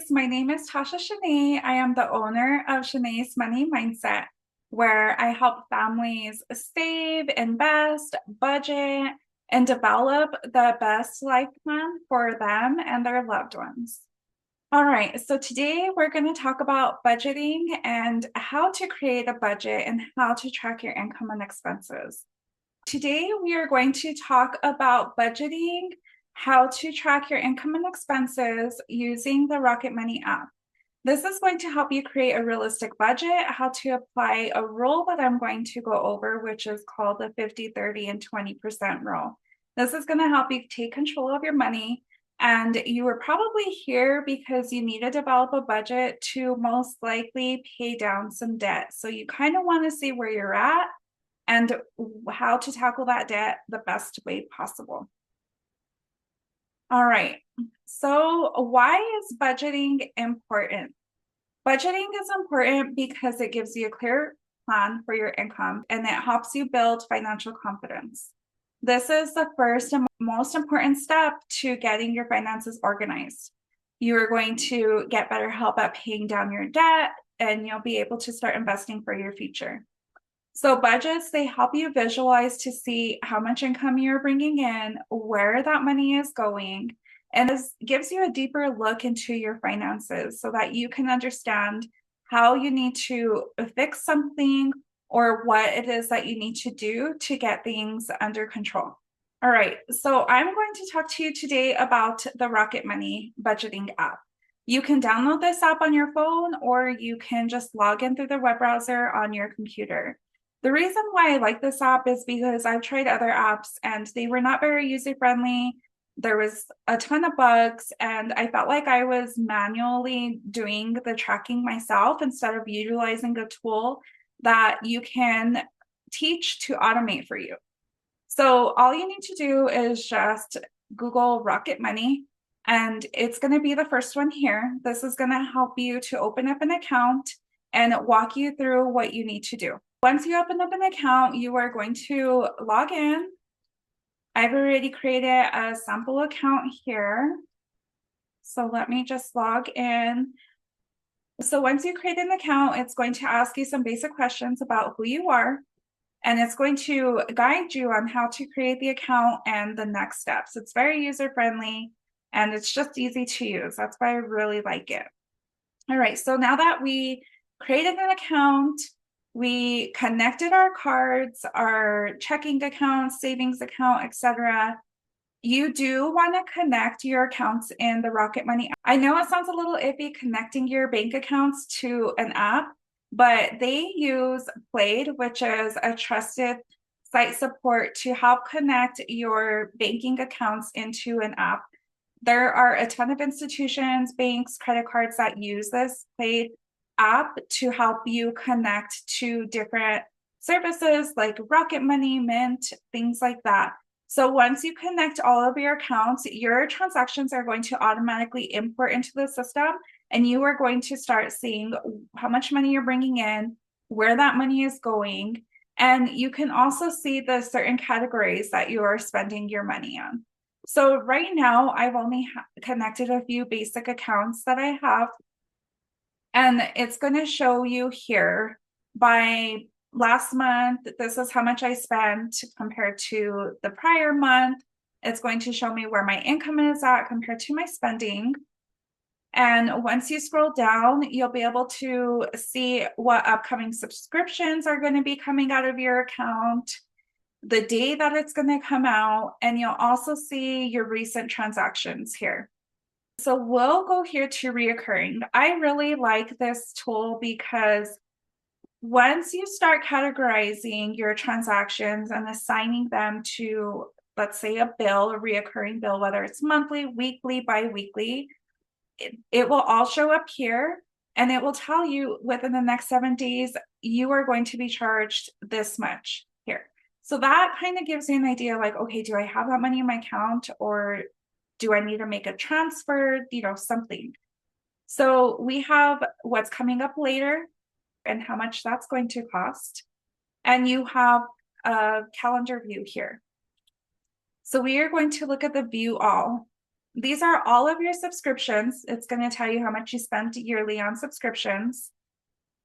guys, my name is Tasha Shanae. I am the owner of Shanae's Money Mindset, where I help families save, invest, budget, and develop the best life plan for them and their loved ones. All right, so today we're going to talk about budgeting and how to create a budget and how to track your income and expenses. Today, we are going to talk about budgeting, how to track your income and expenses using the Rocket Money app. This is going to help you create a realistic budget, how to apply a rule that I'm going to go over, which is called the 50, 30, and 20% rule. This is going to help you take control of your money. And you were probably here because you need to develop a budget to most likely pay down some debt. So you kind of want to see where you're at and how to tackle that debt the best way possible. All right, so why is budgeting important? Budgeting is important because it gives you a clear plan for your income and it helps you build financial confidence. This is the first and most important step to getting your finances organized. You are going to get better help at paying down your debt and you'll be able to start investing for your future. So budgets, they help you visualize to see how much income you're bringing in, where that money is going, and this gives you a deeper look into your finances so that you can understand how you need to fix something or what it is that you need to do to get things under control. All right, so I'm going to talk to you today about the Rocket Money budgeting app. You can download this app on your phone or you can just log in through the web browser on your computer. The reason why I like this app is because I've tried other apps and they were not very user-friendly. There was a ton of bugs and I felt like I was manually doing the tracking myself instead of utilizing a tool that you can teach to automate for you. So all you need to do is just Google Rocket Money and it's going to be the first one here. This is going to help you to open up an account and walk you through what you need to do. Once you open up an account, you are going to log in. I've already created a sample account here. So let me just log in. So once you create an account, it's going to ask you some basic questions about who you are, and it's going to guide you on how to create the account and the next steps. It's very user-friendly and it's just easy to use. That's why I really like it. All right, so now that we created an account, we connected our cards, our checking account, savings account, etc. You do want to connect your accounts in the Rocket Money. I know it sounds a little iffy connecting your bank accounts to an app, but they use Plaid, which is a trusted site support to help connect your banking accounts into an app. There are a ton of institutions, banks, credit cards that use this Plaid app to help you connect to different services like Rocket Money, Mint, things like that. So once you connect all of your accounts, your transactions are going to automatically import into the system and you are going to start seeing how much money you're bringing in, where that money is going, and you can also see the certain categories that you are spending your money on. So right now, I've only connected a few basic accounts that I have. And it's going to show you here by last month, this is how much I spent compared to the prior month. It's going to show me where my income is at compared to my spending. And once you scroll down, you'll be able to see what upcoming subscriptions are going to be coming out of your account, the day that it's going to come out, and you'll also see your recent transactions here. So we'll go here to reoccurring. I really like this tool because once you start categorizing your transactions and assigning them to, let's say, a bill, a reoccurring bill, whether it's monthly, weekly, bi-weekly, it will all show up here and it will tell you within the next 7 days, you are going to be charged this much here. So that kind of gives you an idea like, okay, do I have that money in my account or do I need to make a transfer, something. So we have what's coming up later and how much that's going to cost. And you have a calendar view here. So we are going to look at the view all. These are all of your subscriptions. It's going to tell you how much you spent yearly on subscriptions.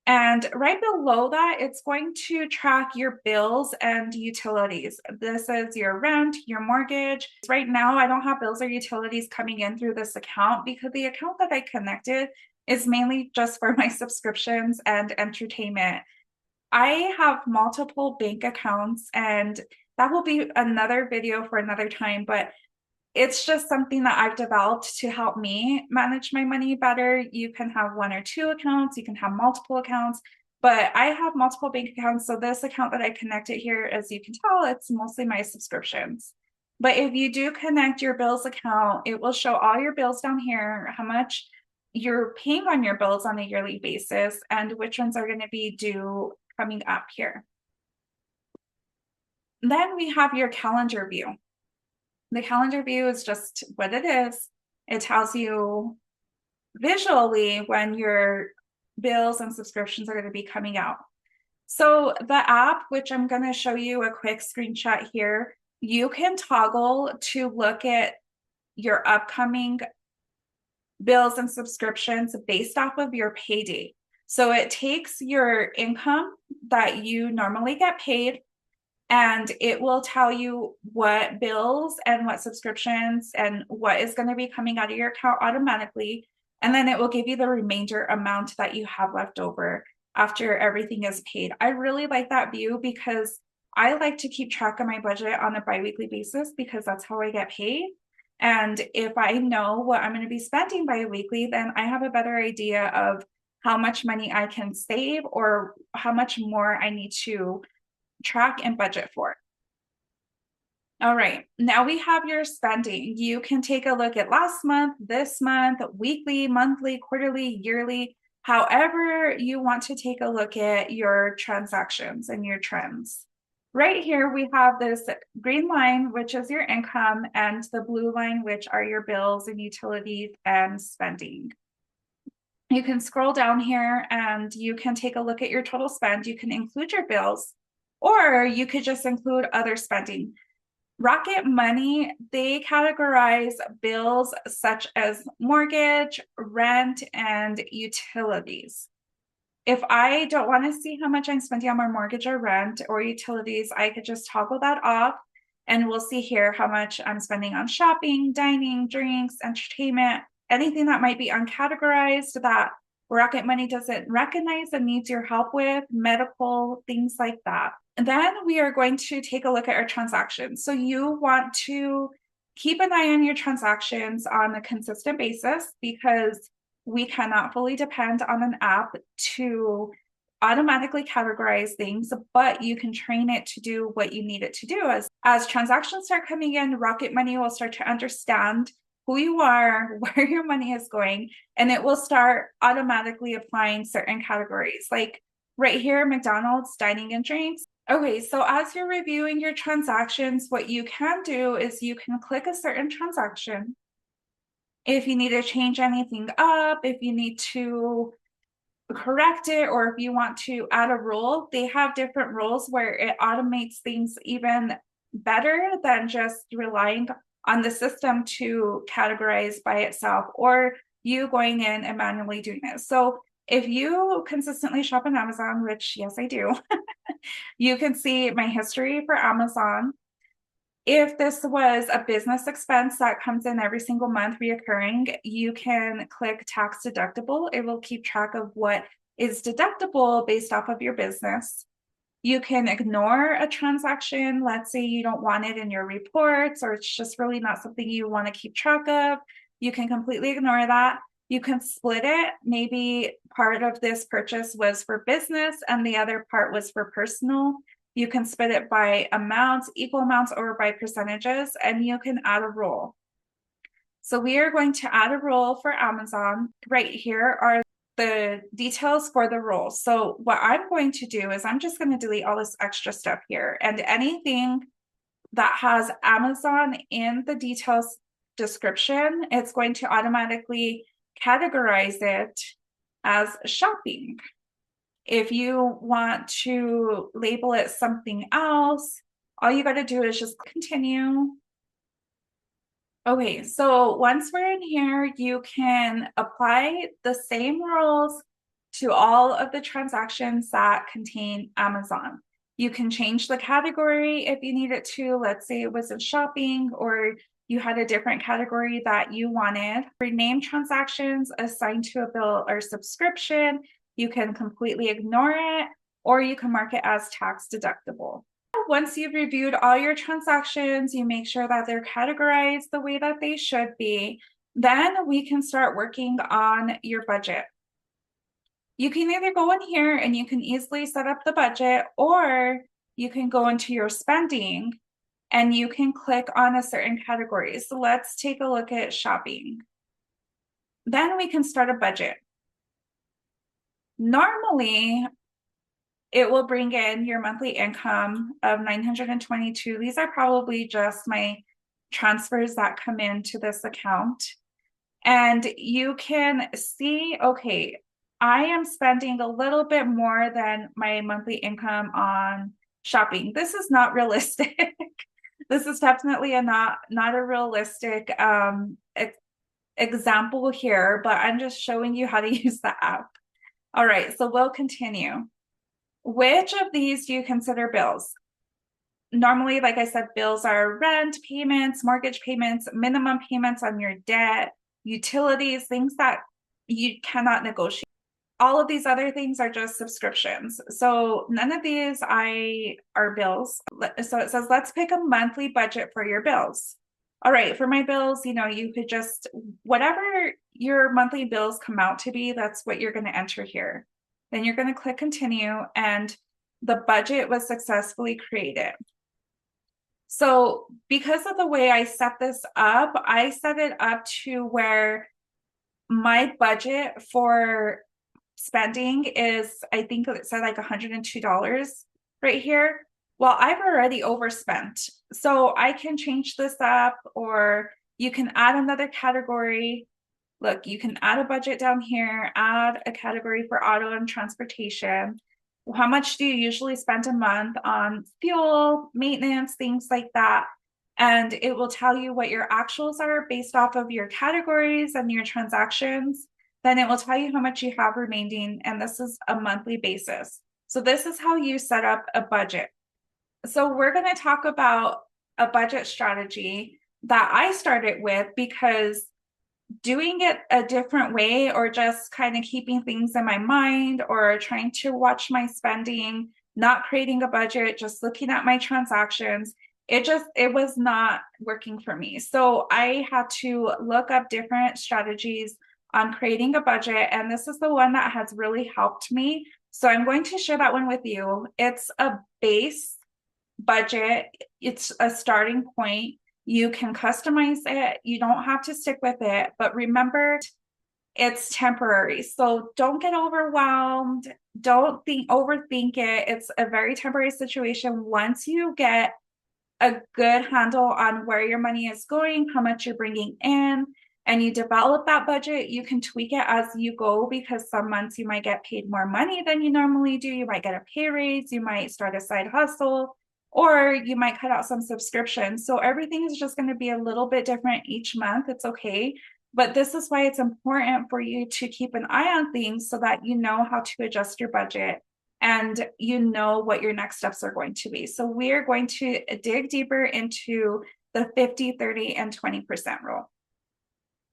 And right below that, it's going to track your bills and utilities. This is your rent, your mortgage. Right now, I don't have bills or utilities coming in through this account because the account that I connected is mainly just for my subscriptions and entertainment. I have multiple bank accounts, and that will be another video for another time, but it's just something that I've developed to help me manage my money better. You can have one or two accounts, you can have multiple accounts, but I have multiple bank accounts. So this account that I connected here, as you can tell, it's mostly my subscriptions. But if you do connect your bills account, it will show all your bills down here, how much you're paying on your bills on a yearly basis, and which ones are going to be due coming up here. Then we have your calendar view. The calendar view is just what it is. It tells you visually when your bills and subscriptions are going to be coming out. So the app, which I'm going to show you a quick screenshot here, you can toggle to look at your upcoming bills and subscriptions based off of your pay date. So it takes your income that you normally get paid, and it will tell you what bills and what subscriptions and what is going to be coming out of your account automatically. And then it will give you the remainder amount that you have left over after everything is paid. I really like that view because I like to keep track of my budget on a biweekly basis because that's how I get paid. And if I know what I'm going to be spending biweekly, then I have a better idea of how much money I can save or how much more I need to track and budget for. All right, now we have your spending. You can take a look at last month, this month, weekly, monthly, quarterly, yearly, however you want to take a look at your transactions and your trends. Right here, we have this green line, which is your income, and the blue line, which are your bills and utilities and spending. You can scroll down here and you can take a look at your total spend. You can include your bills, or you could just include other spending. Rocket Money, they categorize bills such as mortgage, rent, and utilities. If I don't want to see how much I'm spending on my mortgage or rent or utilities, I could just toggle that off, and we'll see here how much I'm spending on shopping, dining, drinks, entertainment, anything that might be uncategorized that Rocket Money doesn't recognize and needs your help with, medical, things like that. And then we are going to take a look at our transactions. So you want to keep an eye on your transactions on a consistent basis because we cannot fully depend on an app to automatically categorize things, but you can train it to do what you need it to do. As transactions start coming in, Rocket Money will start to understand who you are, where your money is going, and it will start automatically applying certain categories. Like right here, McDonald's, dining and drinks. Okay, so as you're reviewing your transactions, what you can do is you can click a certain transaction. If you need to change anything up, if you need to correct it, or if you want to add a rule, they have different rules where it automates things even better than just relying on the system to categorize by itself or you going in and manually doing it. So if you consistently shop on Amazon, which yes, I do, you can see my history for Amazon. If this was a business expense that comes in every single month reoccurring, you can click tax deductible. It will keep track of what is deductible based off of your business. You can ignore a transaction. Let's say you don't want it in your reports or it's just really not something you want to keep track of. You can completely ignore that. You can split it. Maybe part of this purchase was for business and the other part was for personal. You can split it by amounts, equal amounts, or by percentages, and you can add a rule. So we are going to add a rule for Amazon. Right here are the details for the rule. So what I'm going to do is I'm just going to delete all this extra stuff here, and anything that has Amazon in the details description, it's going to automatically categorize it as shopping. If you want to label it something else, all you got to do is just continue. Okay, so once we're in here, you can apply the same rules to all of the transactions that contain Amazon. You can change the category if you need it to. Let's say it was in shopping or you had a different category that you wanted. Rename transactions assigned to a bill or subscription. You can completely ignore it, or you can mark it as tax deductible. Once you've reviewed all your transactions, you make sure that they're categorized the way that they should be. Then we can start working on your budget. You can either go in here and you can easily set up the budget, or you can go into your spending and you can click on a certain category. So let's take a look at shopping. Then we can start a budget. Normally, it will bring in your monthly income of 922. These are probably just my transfers that come into this account. And you can see, okay, I am spending a little bit more than my monthly income on shopping. This is not realistic. This is definitely not a realistic example here, but I'm just showing you how to use the app. All right, so we'll continue. Which of these do you consider bills? Normally, like I said, bills are rent payments, mortgage payments, minimum payments on your debt, utilities, things that you cannot negotiate. All of these other things are just subscriptions. So none of these are bills. So it says, let's pick a monthly budget for your bills. All right, for my bills, you could just, whatever your monthly bills come out to be, that's what you're going to enter here. Then you're going to click continue, and the budget was successfully created. So because of the way I set this up, I set it up to where my budget for spending is, I think it said like $102 right here. Well, I've already overspent. So I can change this up, or you can add another category. Look, you can add a budget down here, add a category for auto and transportation. How much do you usually spend a month on fuel, maintenance, things like that? And it will tell you what your actuals are based off of your categories and your transactions. Then it will tell you how much you have remaining, and this is a monthly basis. So this is how you set up a budget. So we're going to talk about a budget strategy that I started with, because doing it a different way, or just kind of keeping things in my mind, or trying to watch my spending, not creating a budget, just looking at my transactions, it was not working for me. So I had to look up different strategies on creating a budget, and this is the one that has really helped me. So I'm going to share that one with you. It's a base budget. It's a starting point. You can customize it. You don't have to stick with it, but remember, it's temporary. So don't get overwhelmed. Don't overthink it. It's a very temporary situation. Once you get a good handle on where your money is going, how much you're bringing in, and you develop that budget, you can tweak it as you go, because some months you might get paid more money than you normally do. You might get a pay raise, you might start a side hustle, or you might cut out some subscriptions. So everything is just going to be a little bit different each month. It's okay. But this is why it's important for you to keep an eye on things, so that you know how to adjust your budget and you know what your next steps are going to be. So we're going to dig deeper into the 50, 30, and 20% rule.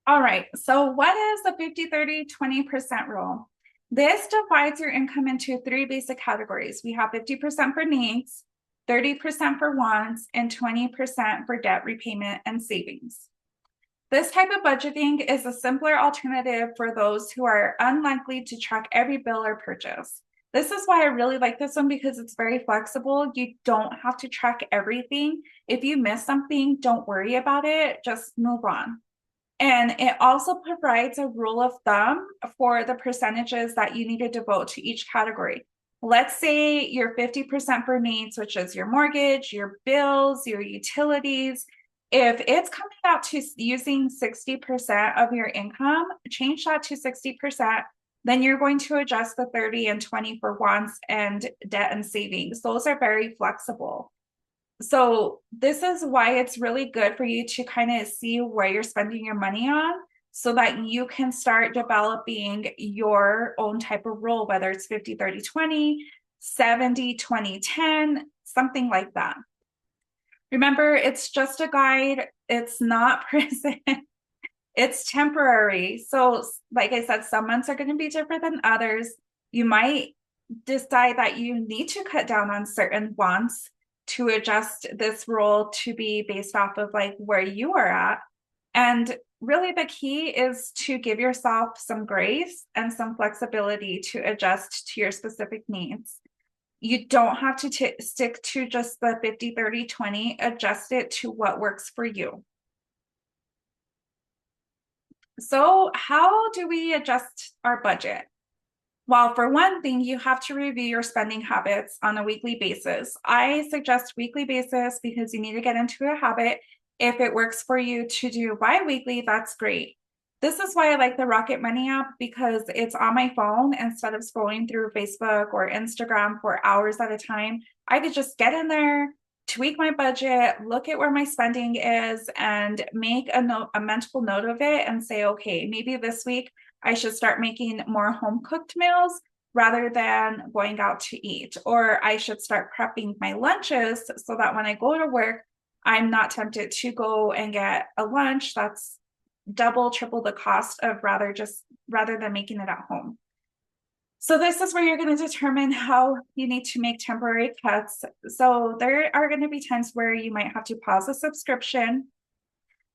All right, so what is the 50, 30, 20% rule? This divides your income into three basic categories. We have 50% for needs, 30% for wants, and 20% for debt repayment and savings. This type of budgeting is a simpler alternative for those who are unlikely to track every bill or purchase. This is why I really like this one, because it's very flexible. You don't have to track everything. If you miss something, don't worry about it. Just move on. And it also provides a rule of thumb for the percentages that you need to devote to each category. Let's say you're 50% for needs, which is your mortgage, your bills, your utilities. If it's coming out to using 60% of your income, change that to 60%. Then you're going to adjust the 30 and 20 for wants and debt and savings. Those are very flexible. So this is why it's really good for you to kind of see where you're spending your money on so that you can start developing your own type of rule, whether it's 50-30-20, 70-20-10, something like that. Remember, it's just a guide. It's not prison. It's temporary. So, like I said, some months are going to be different than others. You might decide that you need to cut down on certain wants to adjust this rule to be based off of like where you are at. And really, the key is to give yourself some grace and some flexibility to adjust to your specific needs. You don't have to stick to just the 50-30-20, adjust it to what works for you. So, how do we adjust our budget? Well, for one thing, you have to review your spending habits on a weekly basis. I suggest weekly basis because you need to get into a habit. If it works for you to do bi-weekly, that's great. This is why I like the Rocket Money app because it's on my phone instead of scrolling through Facebook or Instagram for hours at a time. I could just get in there, tweak my budget, look at where my spending is, and make a mental note of it and say, okay, maybe this week I should start making more home cooked meals rather than going out to eat. Or I should start prepping my lunches so that when I go to work, I'm not tempted to go and get a lunch that's double, triple the cost of rather than making it at home. So this is where you're going to determine how you need to make temporary cuts. So there are going to be times where you might have to pause a subscription.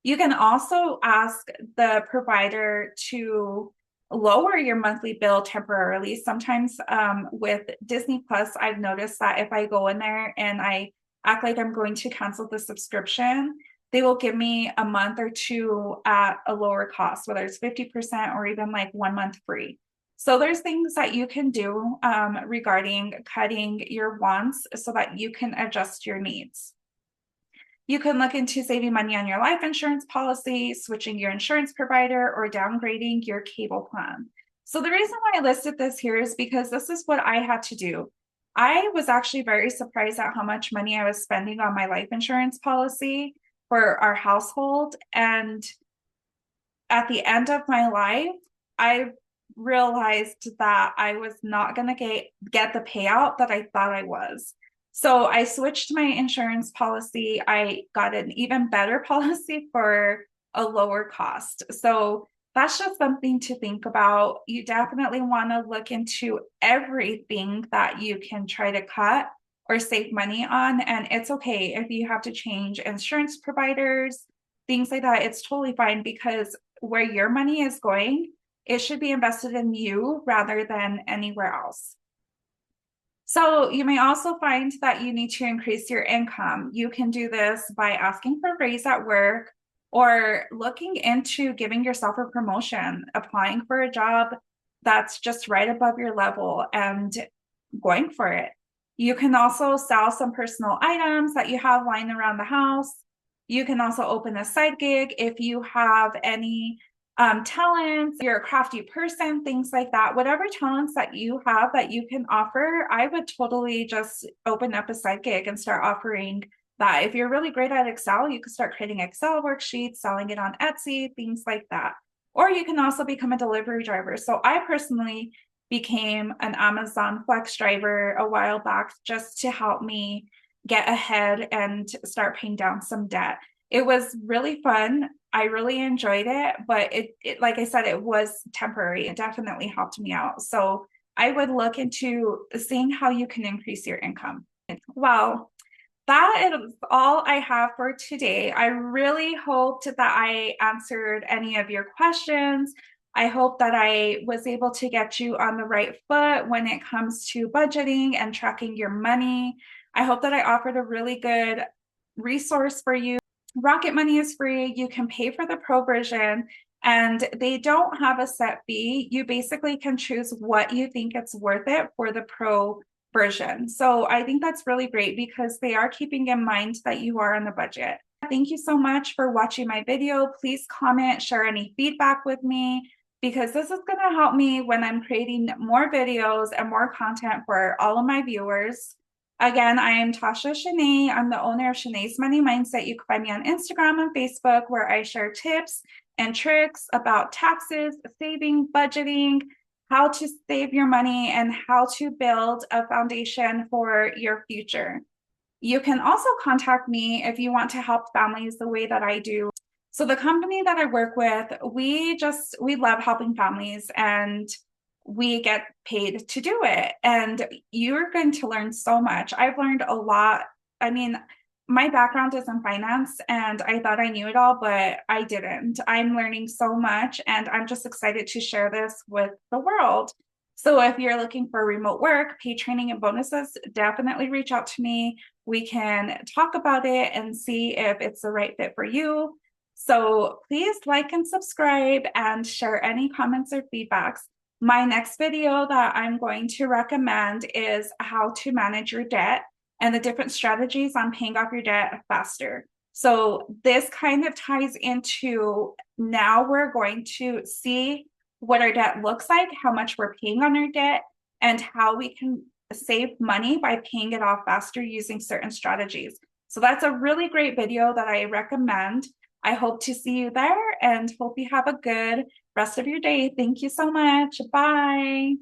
You can also ask the provider to lower your monthly bill temporarily. Sometimes with Disney Plus, I've noticed that if I go in there and I act like I'm going to cancel the subscription, they will give me a month or two at a lower cost, whether it's 50% or even like 1 month free. So there's things that you can do regarding cutting your wants so that you can adjust your needs. You can look into saving money on your life insurance policy, switching your insurance provider, or downgrading your cable plan. So the reason why I listed this here is because this is what I had to do. I was actually very surprised at how much money I was spending on my life insurance policy for our household. And at the end of my life, I realized that I was not going to get the payout that I thought I was. So I switched my insurance policy. I got an even better policy for a lower cost. So that's just something to think about. You definitely want to look into everything that you can try to cut or save money on. And it's okay if you have to change insurance providers, things like that. It's totally fine because where your money is going, it should be invested in you rather than anywhere else. So you may also find that you need to increase your income. You can do this by asking for a raise at work or looking into giving yourself a promotion, applying for a job that's just right above your level and going for it. You can also sell some personal items that you have lying around the house. You can also open a side gig if you have any talents, you're a crafty person, things like that. Whatever talents that you have that you can offer, I would totally just open up a side gig and start offering that. If you're really great at Excel, you could start creating Excel worksheets, selling it on Etsy, things like that. Or you can also become a delivery driver. So I personally became an Amazon Flex driver a while back just to help me get ahead and start paying down some debt. It was really fun. I really enjoyed it, but it like I said, it was temporary. It definitely helped me out. So I would look into seeing how you can increase your income. Well, that is all I have for today. I really hoped that I answered any of your questions. I hope that I was able to get you on the right foot when it comes to budgeting and tracking your money. I hope that I offered a really good resource for you. Rocket Money is free. You can pay for the pro version and they don't have a set fee. You basically can choose what you think it's worth it for the pro version. So I think that's really great because they are keeping in mind that you are on the budget. Thank you so much for watching my video. Please comment, share any feedback with me because this is going to help me when I'm creating more videos and more content for all of my viewers. Again, I am Tasha Shanae. I'm the owner of Shanae's Money Mindset. You can find me on Instagram and Facebook, where I share tips and tricks about taxes, saving, budgeting, how to save your money, and how to build a foundation for your future. You can also contact me if you want to help families the way that I do. So the company that I work with, we love helping families, and we get paid to do it. And you're going to learn so much. I've learned a lot. I mean, my background is in finance and I thought I knew it all, but I didn't. I'm learning so much and I'm just excited to share this with the world. So if you're looking for remote work, paid training, and bonuses, definitely reach out to me. We can talk about it and see if it's the right fit for you. So please like and subscribe and share any comments or feedbacks. My next video that I'm going to recommend is how to manage your debt and the different strategies on paying off your debt faster. So this kind of ties into, now we're going to see what our debt looks like, how much we're paying on our debt, and how we can save money by paying it off faster using certain strategies. So that's a really great video that I recommend. I hope to see you there and hope you have a good rest of your day. Thank you so much. Bye.